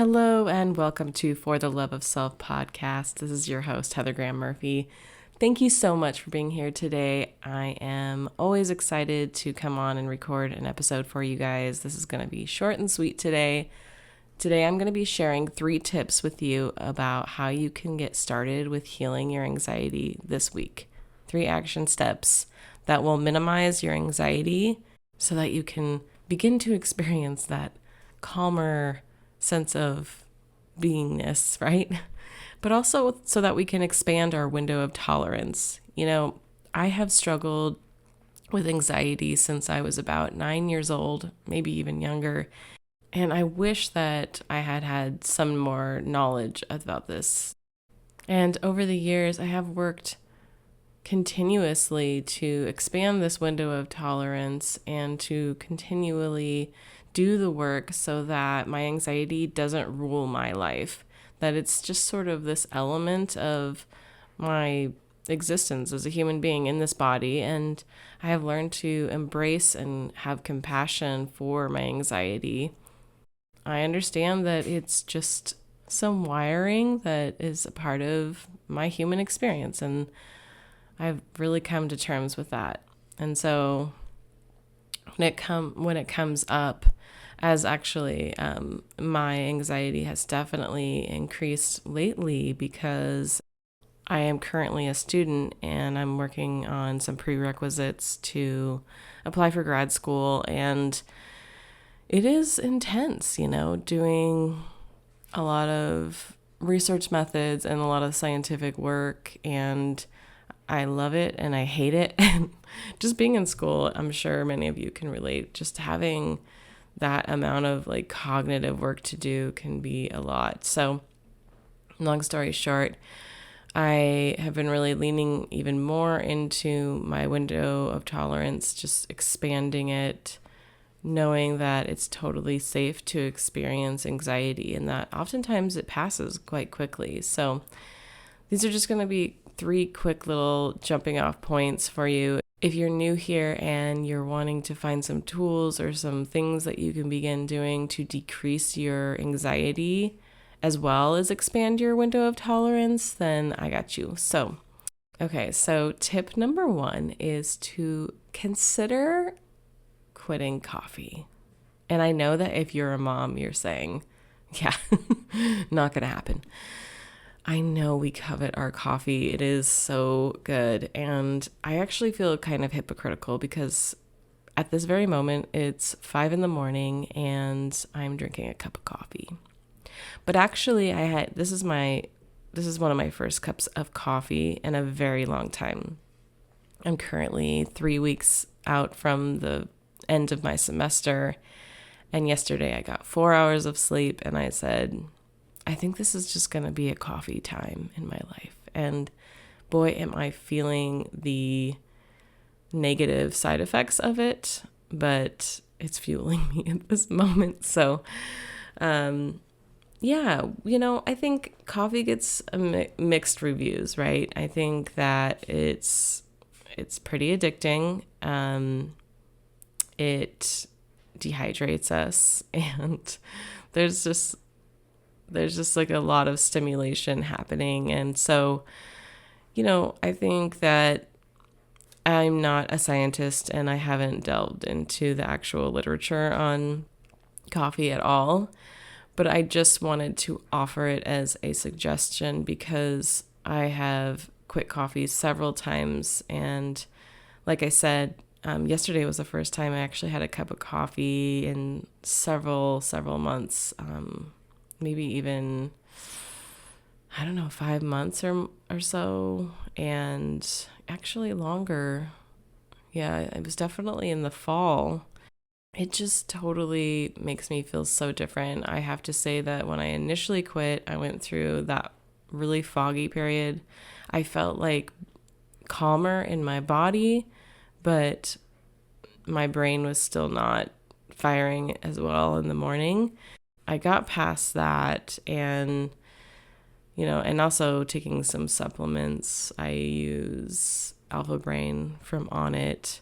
Hello and welcome to For the Love of Self podcast. This is your host, Heather Graham Murphy. Thank you so much for being here today. I am always excited to come on and record an episode for you guys. This is going to be short and sweet today. Today, I'm going to be sharing 3 tips with you about how you can get started with healing your anxiety this week. 3 action steps that will minimize your anxiety so that you can begin to experience that calmer sense of beingness, right? But also so that we can expand our window of tolerance. You know, I have struggled with anxiety since I was about 9 years old, maybe even younger. And I wish that I had had some more knowledge about this. And over the years, I have worked continuously to expand this window of tolerance and to continually do the work so that my anxiety doesn't rule my life, that it's just sort of this element of my existence as a human being in this body. And I have learned to embrace and have compassion for my anxiety. I understand that it's just some wiring that is a part of my human experience, and I've really come to terms with that. And so when it comes up, as actually my anxiety has definitely increased lately because I am currently a student and I'm working on some prerequisites to apply for grad school, and it is intense, doing a lot of research methods and a lot of scientific work, and I love it and I hate it. And just being in school, I'm sure many of you can relate. Just having that amount of cognitive work to do can be a lot. So long story short, I have been really leaning even more into my window of tolerance, just expanding it, knowing that it's totally safe to experience anxiety and that oftentimes it passes quite quickly. So these are just going to be 3 quick little jumping off points for you. If you're new here and you're wanting to find some tools or some things that you can begin doing to decrease your anxiety as well as expand your window of tolerance, then I got you. So tip number 1 is to consider quitting coffee. And I know that if you're a mom, you're saying, yeah, not going to happen. I know we covet our coffee. It is so good. And I actually feel kind of hypocritical because at this very moment, it's 5 a.m. and I'm drinking a cup of coffee. But actually, this is one of my first cups of coffee in a very long time. I'm currently 3 weeks out from the end of my semester. And yesterday I got 4 hours of sleep and I said, I think this is just going to be a coffee time in my life. And boy, am I feeling the negative side effects of it, but it's fueling me at this moment. So, I think coffee gets mixed reviews, right? I think that it's pretty addicting. It dehydrates us, and there's just a lot of stimulation happening. And so, I think that I'm not a scientist and I haven't delved into the actual literature on coffee at all, but I just wanted to offer it as a suggestion because I have quit coffee several times. And like I said, yesterday was the first time I actually had a cup of coffee in several months, maybe even, 5 months or so, and actually longer. Yeah, it was definitely in the fall. It just totally makes me feel so different. I have to say that when I initially quit, I went through that really foggy period. I felt like calmer in my body, but my brain was still not firing as well in the morning. I got past that, and and also taking some supplements. I use Alpha Brain from Onnit,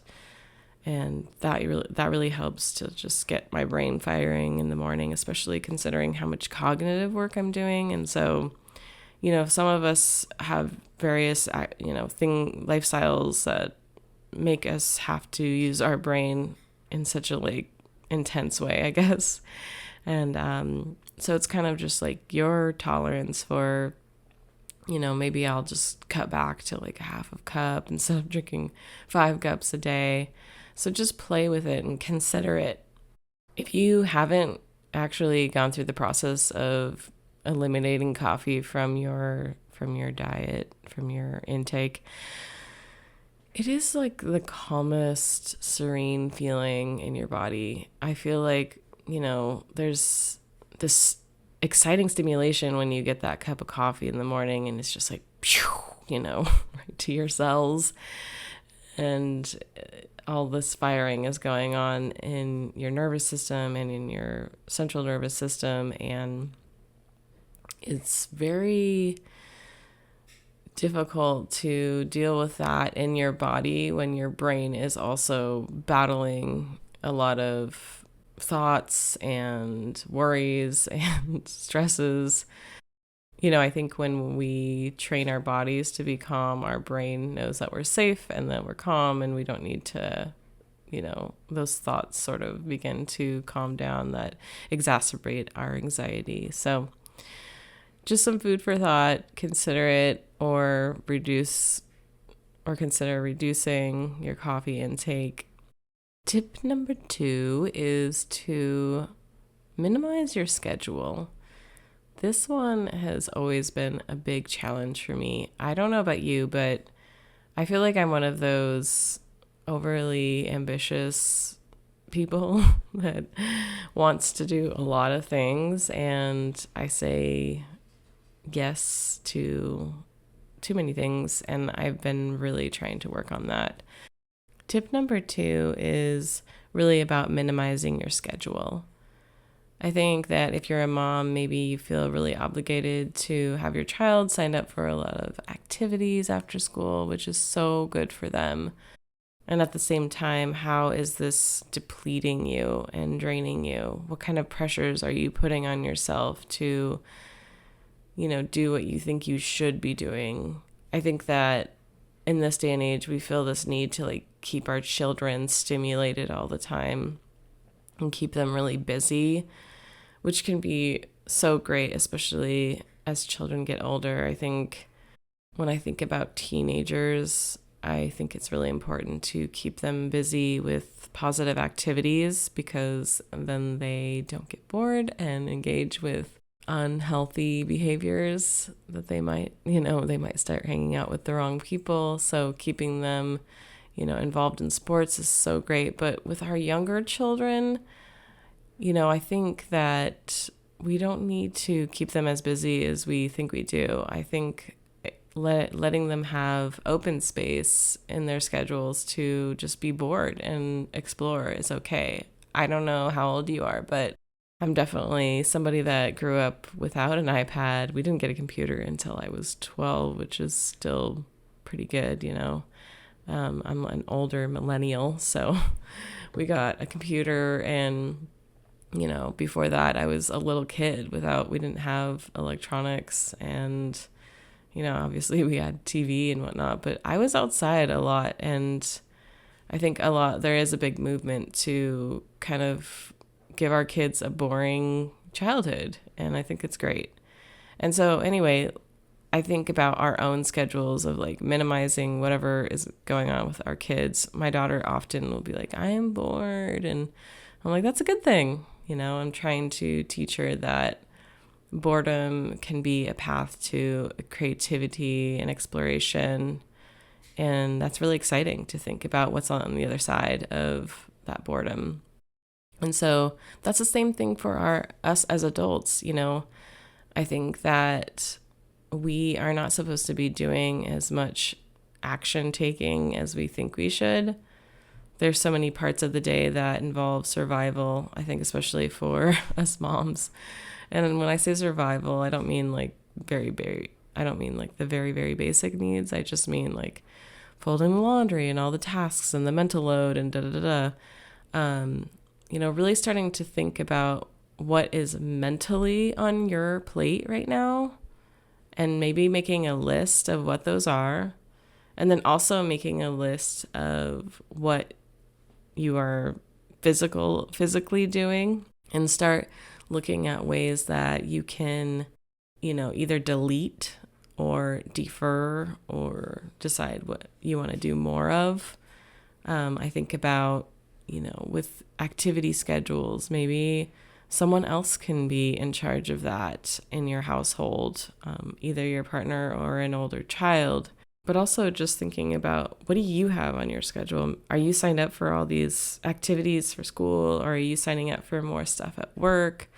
And that really helps to just get my brain firing in the morning, especially considering how much cognitive work I'm doing. And so, some of us have various, lifestyles that make us have to use our brain in such a intense way, I guess. And so it's kind of just like your tolerance for, maybe I'll just cut back to like a half of cup instead of drinking 5 cups a day. So just play with it and consider it. If you haven't actually gone through the process of eliminating coffee from your diet, from your intake, it is like the calmest, serene feeling in your body. I feel like, there's this exciting stimulation when you get that cup of coffee in the morning, and it's just like, right to your cells. And all this firing is going on in your nervous system and in your central nervous system. And it's very difficult to deal with that in your body when your brain is also battling a lot of thoughts and worries and stresses. I think when we train our bodies to be calm, our brain knows that we're safe and that we're calm, and we don't need to, those thoughts sort of begin to calm down that exacerbate our anxiety. So just some food for thought. Consider it, or consider reducing your coffee intake. Tip number 2 is to minimize your schedule. This one has always been a big challenge for me. I don't know about you, but I feel like I'm one of those overly ambitious people that wants to do a lot of things, and I say yes to too many things, and I've been really trying to work on that. Tip number 2 is really about minimizing your schedule. I think that if you're a mom, maybe you feel really obligated to have your child signed up for a lot of activities after school, which is so good for them. And at the same time, how is this depleting you and draining you? What kind of pressures are you putting on yourself to, do what you think you should be doing? I think that in this day and age, we feel this need to keep our children stimulated all the time and keep them really busy, which can be so great, especially as children get older. I think when I think about teenagers, I think it's really important to keep them busy with positive activities, because then they don't get bored and engage with unhealthy behaviors that they might start hanging out with the wrong people. So keeping them, involved in sports is so great. But with our younger children, I think that we don't need to keep them as busy as we think we do. I think letting them have open space in their schedules to just be bored and explore is okay. I don't know how old you are, but I'm definitely somebody that grew up without an iPad. We didn't get a computer until I was 12, which is still pretty good, I'm an older millennial, so we got a computer, and before that I was a little kid we didn't have electronics, and obviously we had TV and whatnot, but I was outside a lot. And I think there is a big movement to kind of give our kids a boring childhood, and I think it's great. And so anyway, I think about our own schedules of minimizing whatever is going on with our kids. My daughter often will be like, I am bored, and I'm like, that's a good thing. I'm trying to teach her that boredom can be a path to creativity and exploration, and that's really exciting to think about what's on the other side of that boredom. And so that's the same thing for us as adults. I think that we are not supposed to be doing as much action taking as we think we should. There's so many parts of the day that involve survival, I think, especially for us moms. And when I say survival, I don't mean the very, very basic needs. I just mean folding the laundry and all the tasks and the mental load and da da da da. Really starting to think about what is mentally on your plate right now, and maybe making a list of what those are, and then also making a list of what you are physically doing, and start looking at ways that you can, either delete or defer or decide what you want to do more of. I think about, with activity schedules, maybe someone else can be in charge of that in your household, either your partner or an older child. But also just thinking about, what do you have on your schedule? Are you signed up for all these activities for school, or are you signing up for more stuff at work?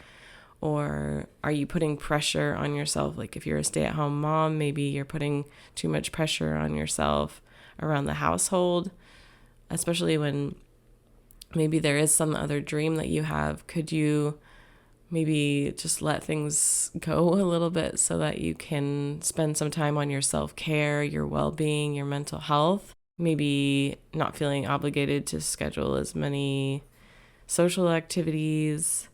Or are you putting pressure on yourself? Like if you're a stay-at-home mom, maybe you're putting too much pressure on yourself around the household, especially when maybe there is some other dream that you have. Could you maybe just let things go a little bit so that you can spend some time on your self-care, your well-being, your mental health? Maybe not feeling obligated to schedule as many social activities.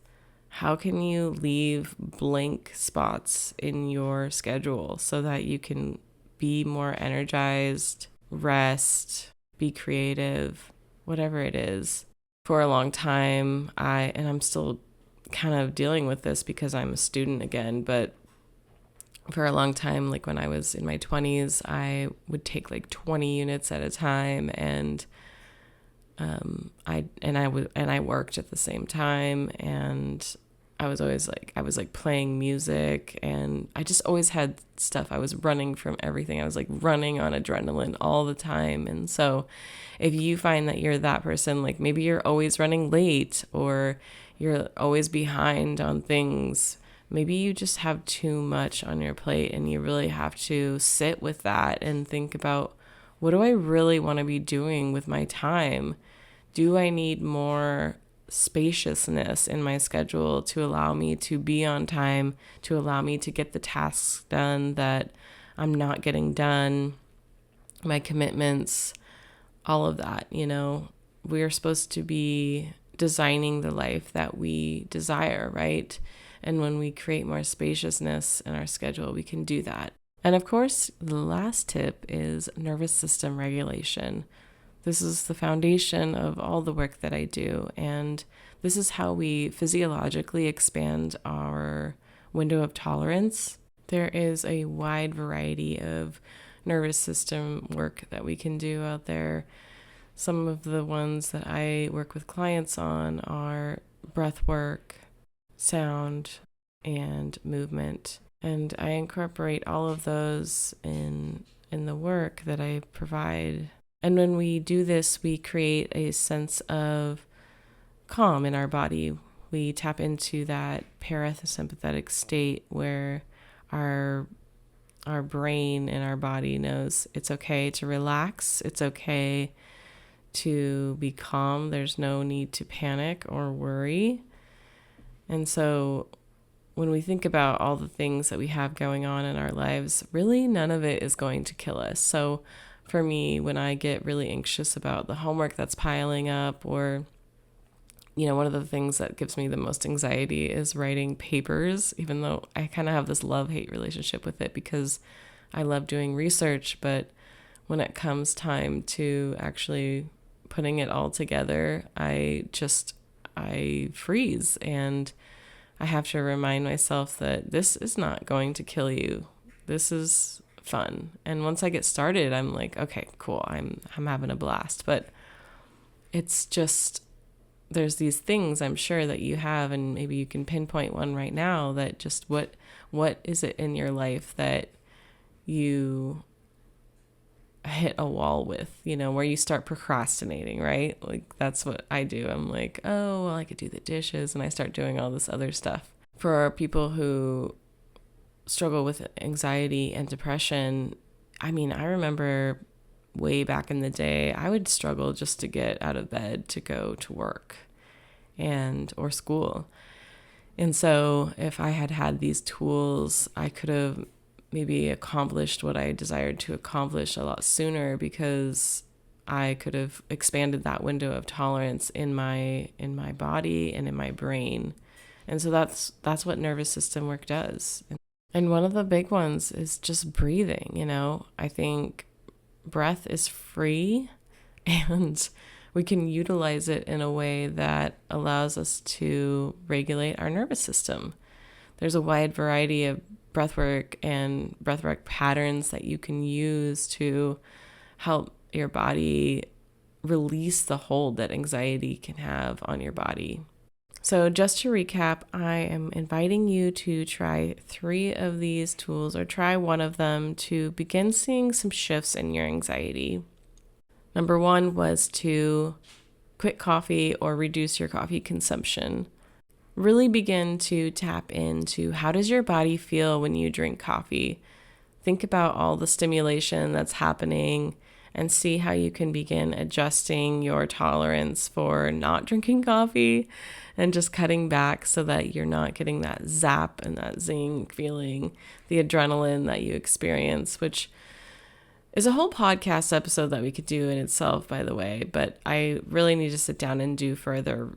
How can you leave blank spots in your schedule so that you can be more energized, rest, be creative, whatever it is? For a long time, I'm still kind of dealing with this because I'm a student again, but for a long time, like when I was in my 20s, I would take like 20 units at a time, and I worked at the same time, and I was playing music, and I just always had stuff. I was running from everything. I was like running on adrenaline all the time. And so if you find that you're that person, like maybe you're always running late, or you're always behind on things, maybe you just have too much on your plate, and you really have to sit with that and think about, what do I really want to be doing with my time? Do I need more spaciousness in my schedule to allow me to be on time, to allow me to get the tasks done that I'm not getting done, my commitments, all of that? We're supposed to be designing the life that we desire, right? And when we create more spaciousness in our schedule, we can do that. And of course, the last tip is nervous system regulation. This is the foundation of all the work that I do, and this is how we physiologically expand our window of tolerance. There is a wide variety of nervous system work that we can do out there. Some of the ones that I work with clients on are breath work, sound, and movement. And I incorporate all of those in the work that I provide. And when we do this, we create a sense of calm in our body. We tap into that parasympathetic state where our brain and our body knows it's okay to relax. It's okay to be calm. There's no need to panic or worry. And so when we think about all the things that we have going on in our lives, really none of it is going to kill us. So for me, when I get really anxious about the homework that's piling up, or, one of the things that gives me the most anxiety is writing papers, even though I kind of have this love-hate relationship with it because I love doing research. But when it comes time to actually putting it all together, I freeze, and I have to remind myself that this is not going to kill you. This is fun. And once I get started, I'm like, okay, cool. I'm having a blast. But it's just, there's these things I'm sure that you have, and maybe you can pinpoint one right now, that just what is it in your life that you hit a wall with, where you start procrastinating, right? Like that's what I do. I'm like, oh, well, I could do the dishes, and I start doing all this other stuff. For people who struggle with anxiety and depression, I remember way back in the day, I would struggle just to get out of bed to go to work or school. And so if I had these tools, I could have maybe accomplished what I desired to accomplish a lot sooner, because I could have expanded that window of tolerance in my body and in my brain. And so that's what nervous system work does. And one of the big ones is just breathing, I think breath is free, and we can utilize it in a way that allows us to regulate our nervous system. There's a wide variety of breathwork and breathwork patterns that you can use to help your body release the hold that anxiety can have on your body. So just to recap, I am inviting you to try 3 of these tools, or try one of them, to begin seeing some shifts in your anxiety. Number 1 was to quit coffee or reduce your coffee consumption. Really begin to tap into, how does your body feel when you drink coffee? Think about all the stimulation that's happening and see how you can begin adjusting your tolerance for not drinking coffee and just cutting back so that you're not getting that zap and that zing feeling, the adrenaline that you experience, which is a whole podcast episode that we could do in itself, by the way. But I really need to sit down and do further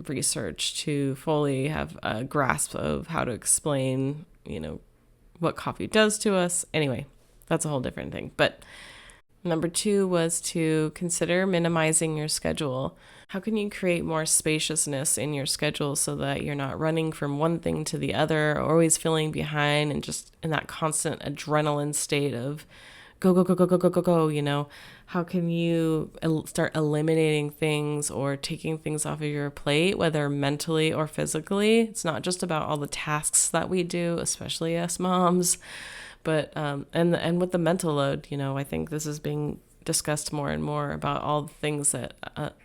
research to fully have a grasp of how to explain, what coffee does to us. Anyway, that's a whole different thing. But number 2 was to consider minimizing your schedule. How can you create more spaciousness in your schedule so that you're not running from one thing to the other, or always feeling behind and just in that constant adrenaline state of go, go, go, go, go, go, go, go, How can you start eliminating things or taking things off of your plate, whether mentally or physically? It's not just about all the tasks that we do, especially us moms, but and with the mental load, I think this is being discussed more and more about all the things that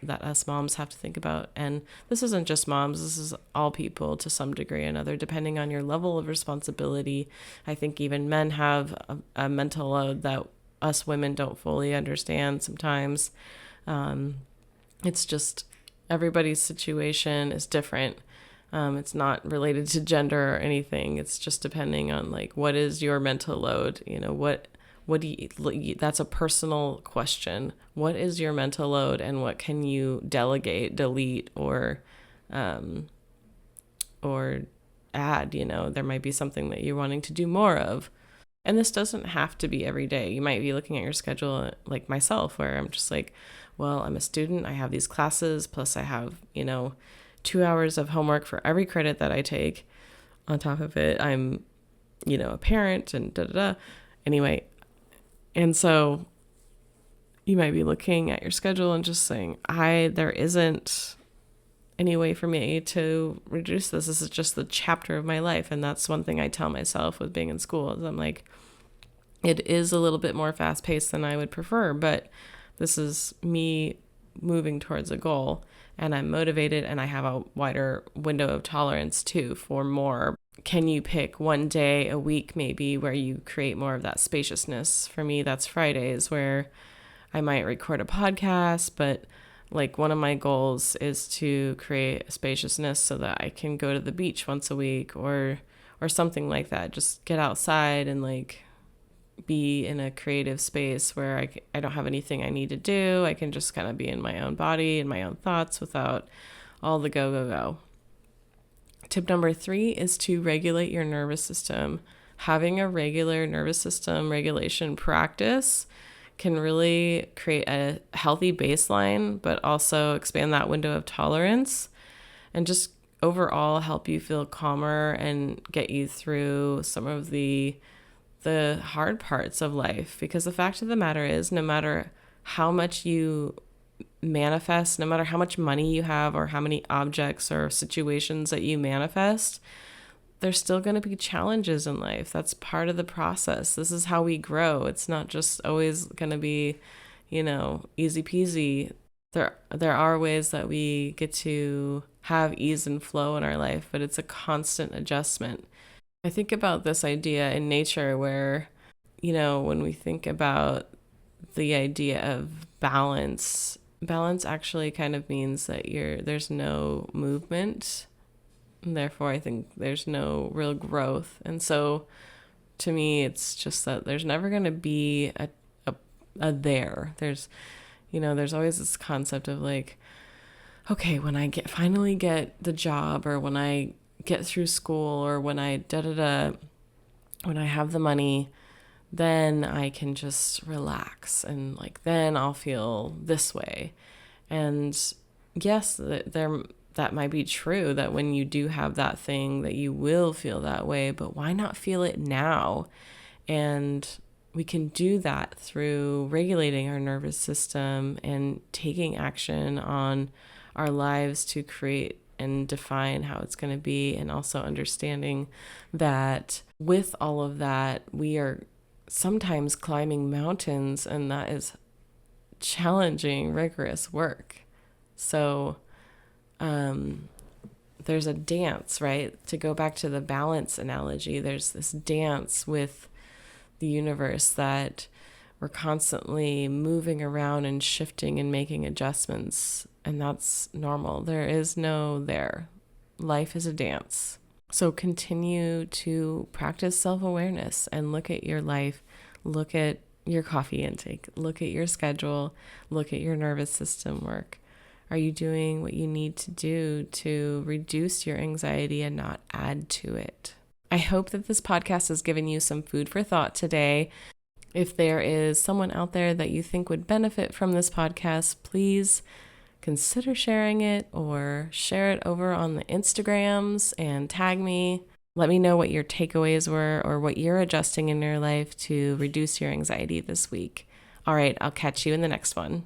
us moms have to think about. And this isn't just moms, this is all people to some degree or another, depending on your level of responsibility. I think even men have a mental load that us women don't fully understand sometimes. It's just everybody's situation is different. It's not related to gender or anything. It's just depending on what is your mental load, what do you, that's a personal question. What is your mental load, and what can you delegate, delete, or add? There might be something that you're wanting to do more of. And this doesn't have to be every day. You might be looking at your schedule like myself, where I'm just well, I'm a student. I have these classes, plus I have, 2 hours of homework for every credit that I take. On top of it, I'm, a parent and da-da-da. Anyway, and so you might be looking at your schedule and just saying, there isn't any way for me to reduce this. This is just the chapter of my life. And that's one thing I tell myself with being in school, is I'm it is a little bit more fast paced than I would prefer, but this is me moving towards a goal, and I'm motivated, and I have a wider window of tolerance too for more. Can you pick one day a week maybe where you create more of that spaciousness? For me, that's Fridays, where I might record a podcast, but one of my goals is to create a spaciousness so that I can go to the beach once a week or something like that. Just get outside and be in a creative space where I don't have anything I need to do. I can just kind of be in my own body and my own thoughts without all the go, go, go. Tip number 3 is to regulate your nervous system. Having a regular nervous system regulation practice can really create a healthy baseline, but also expand that window of tolerance and just overall help you feel calmer and get you through some of the hard parts of life. Because the fact of the matter is, no matter how much you manifest, no matter how much money you have or how many objects or situations that you manifest, there's still going to be challenges in life. That's part of the process. This is how we grow. It's not just always going to be, easy peasy. There are ways that we get to have ease and flow in our life, but it's a constant adjustment. I think about this idea in nature where, when we think about the idea of balance actually kind of means that there's no movement. And therefore, I think there's no real growth. And so to me, it's just that there's never going to be a there. There's always this concept of like, okay, when I finally get the job, or when I get through school, or when I when I have the money, then I can just relax, and like then I'll feel this way. And yes, that might be true, that when you do have that thing that you will feel that way, but why not feel it now? And we can do that through regulating our nervous system and taking action on our lives to create and define how it's going to be, and also understanding that with all of that, we are sometimes climbing mountains, and that is challenging, rigorous work. So there's a dance, right? To go back to the balance analogy, there's this dance with the universe that we're constantly moving around and shifting and making adjustments, and that's normal. There is no there. Life is a dance. So continue to practice self-awareness and look at your life, look at your coffee intake, look at your schedule, look at your nervous system work. Are you doing what you need to do to reduce your anxiety and not add to it? I hope that this podcast has given you some food for thought today. If there is someone out there that you think would benefit from this podcast, please consider sharing it, or share it over on the Instagrams and tag me. Let me know what your takeaways were, or what you're adjusting in your life to reduce your anxiety this week. All right, I'll catch you in the next one.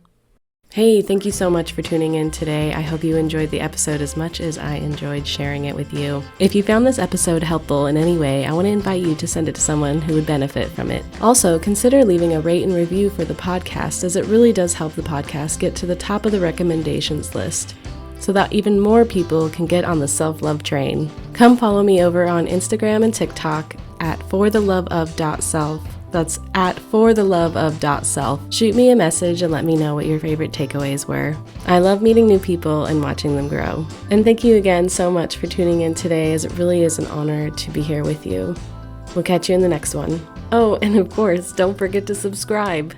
Hey, thank you so much for tuning in today. I hope you enjoyed the episode as much as I enjoyed sharing it with you. If you found this episode helpful in any way, I want to invite you to send it to someone who would benefit from it. Also, consider leaving a rate and review for the podcast, as it really does help the podcast get to the top of the recommendations list, so that even more people can get on the self-love train. Come follow me over on Instagram and TikTok at fortheloveof.self. That's at fortheloveof.self. Shoot me a message and let me know what your favorite takeaways were. I love meeting new people and watching them grow. And thank you again so much for tuning in today, as it really is an honor to be here with you. We'll catch you in the next one. Oh, and of course, don't forget to subscribe.